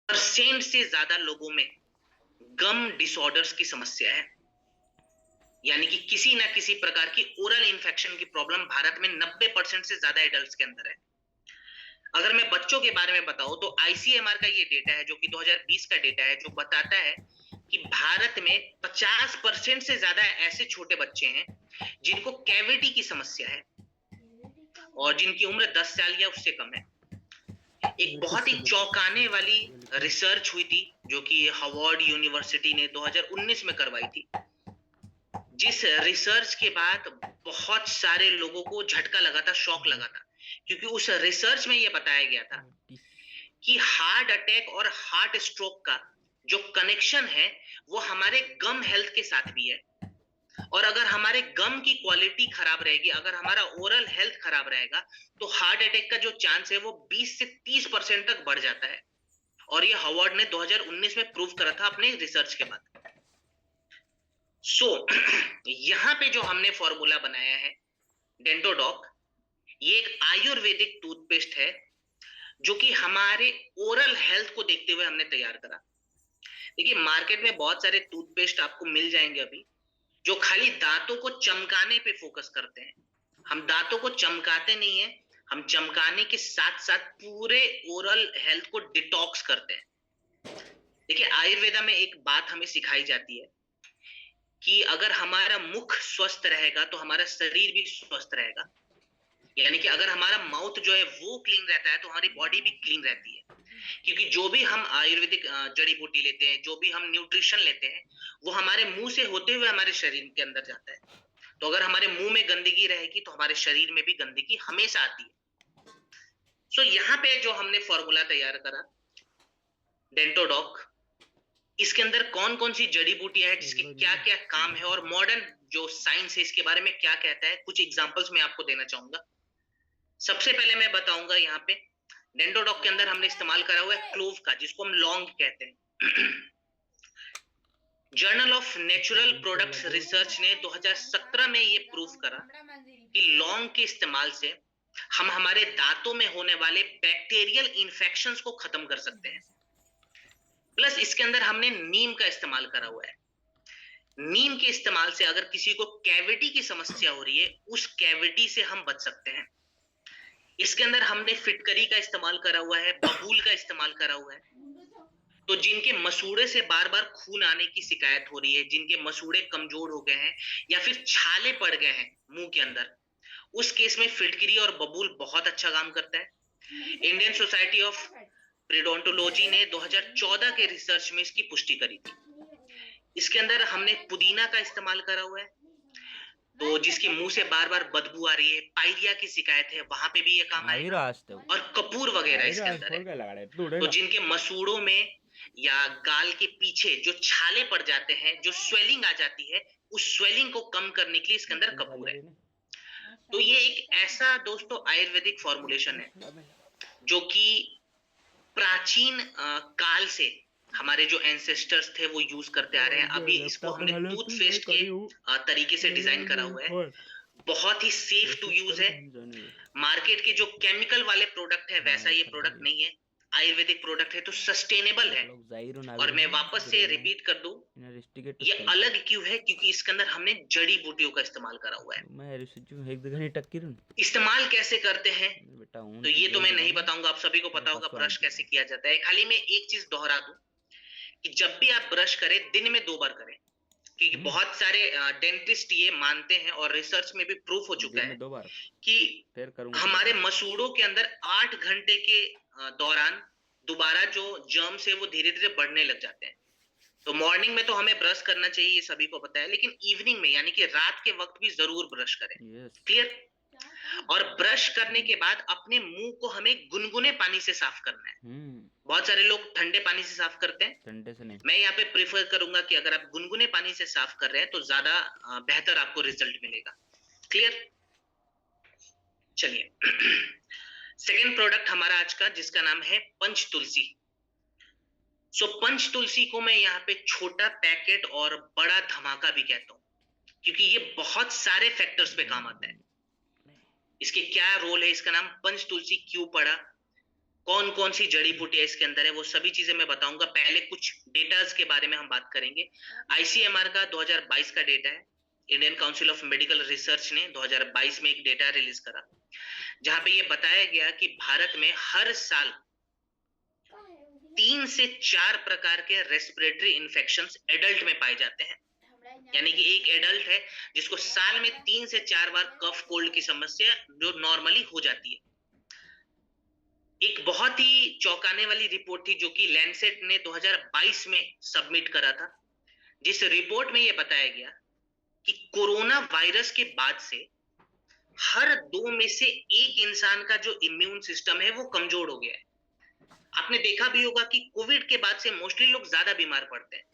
Percent से ज्यादा लोगों में गम डिसऑर्डर्स की समस्या है, यानी कि किसी ना किसी प्रकार की ओरल इन्फेक्शन की प्रॉब्लम भारत में 90% से ज्यादा एडल्ट्स के अंदर है। अगर मैं बच्चों के बारे में बताऊं तो आईसीएमआर का ये डेटा है, जो कि 2020 का डेटा है, जो बताता है कि भारत में 50% से ज्यादा ऐसे छोटे बच्चे हैं जिनको कैविटी की समस्या है और जिनकी उम्र 10 साल या उससे कम है। एक बहुत ही चौंकाने वाली रिसर्च हुई थी जो कि हार्वर्ड यूनिवर्सिटी ने 2019 में करवाई थी, जिस रिसर्च के बाद बहुत सारे लोगों को झटका लगा था, शॉक लगा था, क्योंकि उस रिसर्च में यह बताया गया था कि हार्ट अटैक और हार्ट स्ट्रोक का जो कनेक्शन है वो हमारे गम हेल्थ के साथ भी है। और अगर हमारे गम की क्वालिटी खराब रहेगी, अगर हमारा ओरल हेल्थ खराब रहेगा, तो हार्ट अटैक का जो चांस है वो 20 से 30% तक बढ़ जाता है। और ये हार्वर्ड ने 2019 में प्रूव करा था अपने रिसर्च के बाद। यहाँ पे जो हमने फॉर्मूला बनाया है डेंटोडॉक, ये एक आयुर्वेदिक टूथपेस्ट है जो कि हमारे ओरल हेल्थ को देखते हुए हमने तैयार करा। देखिए, मार्केट में बहुत सारे टूथपेस्ट आपको मिल जाएंगे अभी, जो खाली दांतों को चमकाने पे फोकस करते हैं। हम दांतों को चमकाते नहीं है, हम चमकाने के साथ साथ पूरे ओरल हेल्थ को डिटॉक्स करते हैं। देखिए, आयुर्वेदा में एक बात हमें सिखाई जाती है कि अगर हमारा मुख स्वस्थ रहेगा तो हमारा शरीर भी स्वस्थ रहेगा। यानी कि अगर हमारा माउथ जो है वो क्लीन रहता है तो हमारी बॉडी भी क्लीन रहती है। क्योंकि जो भी हम आयुर्वेदिक जड़ी बूटी लेते हैं, जो भी हम न्यूट्रिशन लेते हैं, वो हमारे मुंह से होते हुए हमारे शरीर के अंदर जाता है। तो अगर हमारे मुंह में गंदगी रहेगी तो हमारे शरीर में भी गंदगी हमेशा आती है। यहाँ पे जो हमने फॉर्मूला तैयार करा डेंटोडॉक, इसके अंदर कौन कौन सी जड़ी बूटियां हैं, जिसके क्या क्या काम है, और मॉडर्न जो साइंस है इसके बारे में क्या कहता है, कुछ एग्जांपल्स मैं आपको देना चाहूंगा। सबसे पहले मैं बताऊंगा यहाँ पे डेंटोडॉक के अंदर हमने इस्तेमाल करा हुआ है क्लोव का, जिसको हम लौंग कहते हैं। Journal of natural products research ने 2017 में ये प्रूव करा कि लौंग के इस्तेमाल से हम हमारे दांतों में होने वाले बैक्टीरियल इन्फेक्शंस को खत्म कर सकते हैं। प्लस इसके अंदर हमने नीम का इस्तेमाल करा हुआ है। नीम के इस्तेमाल से अगर किसी को कैविटी की समस्या हो रही है, उस कैविटी से हम बच सकते हैं। इसके अंदर हमने फिटकरी का इस्तेमाल करा हुआ है, बबूल का इस्तेमाल करा हुआ है। तो जिनके मसूड़े से बार बार खून आने की शिकायत हो रही है, जिनके मसूड़े कमजोर हो गए हैं या फिर छाले पड़ गए हैं मुंह के अंदर, उस केस में फिटकरी और बबूल बहुत अच्छा काम करता है। इंडियन सोसाइटी ऑफ पेडोंटोलॉजी ने 2014 के रिसर्च में इसकी पुष्टि करी थी। इसके अंदर हमने पुदीना का इस्तेमाल करा हुआ है, तो जिसके मुंह से बार बार बदबू आ रही है, पायरिया की शिकायत है, वहां पे भी ये काम आएगा। और कपूर वगैरह इसके अंदर है, तो जिनके मसूड़ों में या गाल के पीछे जो छाले पड़ जाते हैं, जो स्वेलिंग आ जाती है, उस स्वेलिंग को कम करने के लिए इसके अंदर कपूर है। तो ये एक ऐसा दोस्तों आयुर्वेदिक फॉर्मुलेशन है जो कि प्राचीन काल से हमारे जो एंसेस्टर्स थे वो यूज करते आ रहे हैं। अभी इसको हमने टूथपेस्ट के तरीके से डिजाइन करा हुआ है। बहुत ही सेफ टू यूज है। मार्केट के जो केमिकल वाले प्रोडक्ट है वैसा ये प्रोडक्ट नहीं है, आयुर्वेदिक प्रोडक्ट है, तो सस्टेनेबल है। और मैं वापस से रिपीट कर दूं, ये अलग क्यों है, क्योंकि इसके अंदर हमने जड़ी बूटियों का इस्तेमाल करा हुआ है। इस्तेमाल कैसे करते हैं तो ये तो मैं नहीं बताऊंगा, आप सभी को पता होगा ब्रश कैसे किया जाता है। खाली मैं एक चीज दोहरा दूं कि जब भी आप ब्रश करें दिन में 2 बार करें, क्योंकि बहुत सारे डेंटिस्ट ये मानते हैं और रिसर्च में भी प्रूफ हो चुका है कि हमारे मसूड़ों के अंदर 8 घंटे के दौरान दोबारा जो जर्म्स है वो धीरे धीरे बढ़ने लग जाते हैं। तो मॉर्निंग में तो हमें ब्रश करना चाहिए, ये सभी को पता है, लेकिन इवनिंग में यानी कि रात के वक्त भी जरूर ब्रश करें। क्लियर? और ब्रश करने के बाद अपने मुंह को हमें गुनगुने पानी से साफ करना है। बहुत सारे लोग ठंडे पानी से साफ करते हैं, ठंडे से नहीं। मैं यहाँ पे प्रेफर करूंगा कि अगर आप गुनगुने पानी से साफ कर रहे हैं तो ज्यादा बेहतर आपको रिजल्ट मिलेगा। क्लियर? चलिए, सेकेंड प्रोडक्ट हमारा आज का, जिसका नाम है पंच तुलसी। पंच तुलसी को मैं यहाँ पे छोटा पैकेट और बड़ा धमाका भी कहता हूँ, क्योंकि ये बहुत सारे फैक्टर्स पे काम आता है। इसके क्या रोल है, इसका नाम पंच तुलसी क्यों पड़ा, कौन कौन सी जड़ी बूटियां इसके अंदर है, वो सभी चीजें मैं बताऊंगा। पहले कुछ डेटाज के बारे में हम बात करेंगे। आईसीएमआर का 2022 का डेटा है। Indian council of medical research ने 2022 में एक डेटा रिलीज करा, जहां पे ये बताया गया कि भारत में हर साल 3 से 4 प्रकार के रेस्पिरेटरी इन्फेक्शंस एडल्ट में पाए जाते हैं। यानी कि एक एडल्ट है जिसको साल में 3 से 4 बार कफ कोल्ड की समस्या जो नॉर्मली हो जाती है। एक बहुत ही चौंकाने वाली रिपोर्ट थी जो कि लैंसेट ने 2022 में सबमिट करा था, जिस रिपोर्ट में यह बताया गया कि कोरोना वायरस के बाद से हर 2 में से 1 इंसान का जो इम्यून सिस्टम है वो कमजोर हो गया है। आपने देखा भी होगा कि कोविड के बाद से मोस्टली लोग ज्यादा बीमार पड़ते हैं।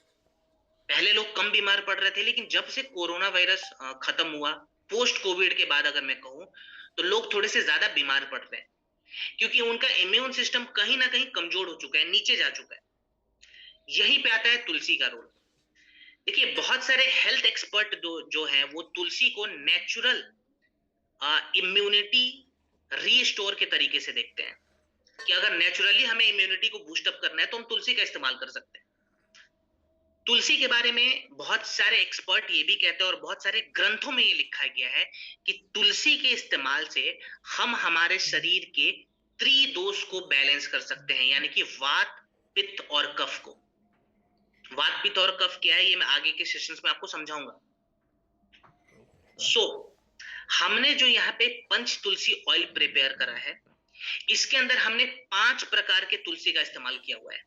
पहले लोग कम बीमार पड़ रहे थे, लेकिन जब से कोरोना वायरस खत्म हुआ, पोस्ट कोविड के बाद अगर मैं कहूं, तो लोग थोड़े से ज्यादा बीमार पड़ रहे हैं, क्योंकि उनका इम्यून सिस्टम कहीं ना कहीं कमजोर हो चुका है, नीचे जा चुका है। यहीं पे आता है तुलसी का रोल। देखिए, बहुत सारे हेल्थ एक्सपर्ट जो हैं वो तुलसी को नेचुरल इम्यूनिटी रीस्टोर के तरीके से देखते हैं कि अगर नेचुरली हमें इम्यूनिटी को बूस्टअप करना है तो हम तुलसी का इस्तेमाल कर सकते हैं। तुलसी के बारे में बहुत सारे एक्सपर्ट ये भी कहते हैं और बहुत सारे ग्रंथों में ये लिखा गया है कि तुलसी के इस्तेमाल से हम हमारे शरीर के त्रिदोष को बैलेंस कर सकते हैं, यानी कि वात, पित्त और कफ को। वात, पित्त और कफ क्या है, ये मैं आगे के सेशंस में आपको समझाऊंगा। हमने जो यहाँ पे पंच तुलसी ऑयल प्रिपेयर करा है, इसके अंदर हमने 5 प्रकार के तुलसी का इस्तेमाल किया हुआ है।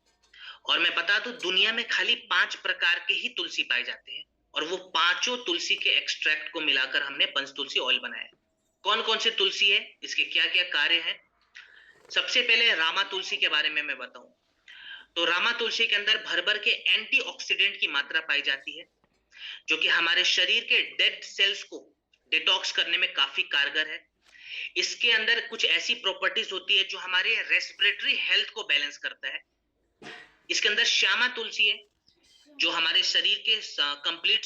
और मैं बता दूं, दुनिया में खाली 5 प्रकार के ही तुलसी पाए जाते हैं, और वो पांचों तुलसी के एक्सट्रैक्ट को मिलाकर हमने पंच तुलसी ऑयल बनाया है। कौन कौन से तुलसी है, इसके क्या क्या कार्य हैं? सबसे पहले रामा तुलसी के बारे में मैं बताऊं तो रामा तुलसी के अंदर भर भर के एंटीऑक्सीडेंट की मात्रा पाई जाती है, जो कि हमारे शरीर के डेड सेल्स को डिटॉक्स करने में काफी कारगर है। इसके अंदर कुछ ऐसी प्रॉपर्टीज होती है जो हमारे रेस्पिरेटरी हेल्थ को बैलेंस करता है। इसके अंदर श्यामा तुलसी है, जो हमारे शरीर के कंप्लीट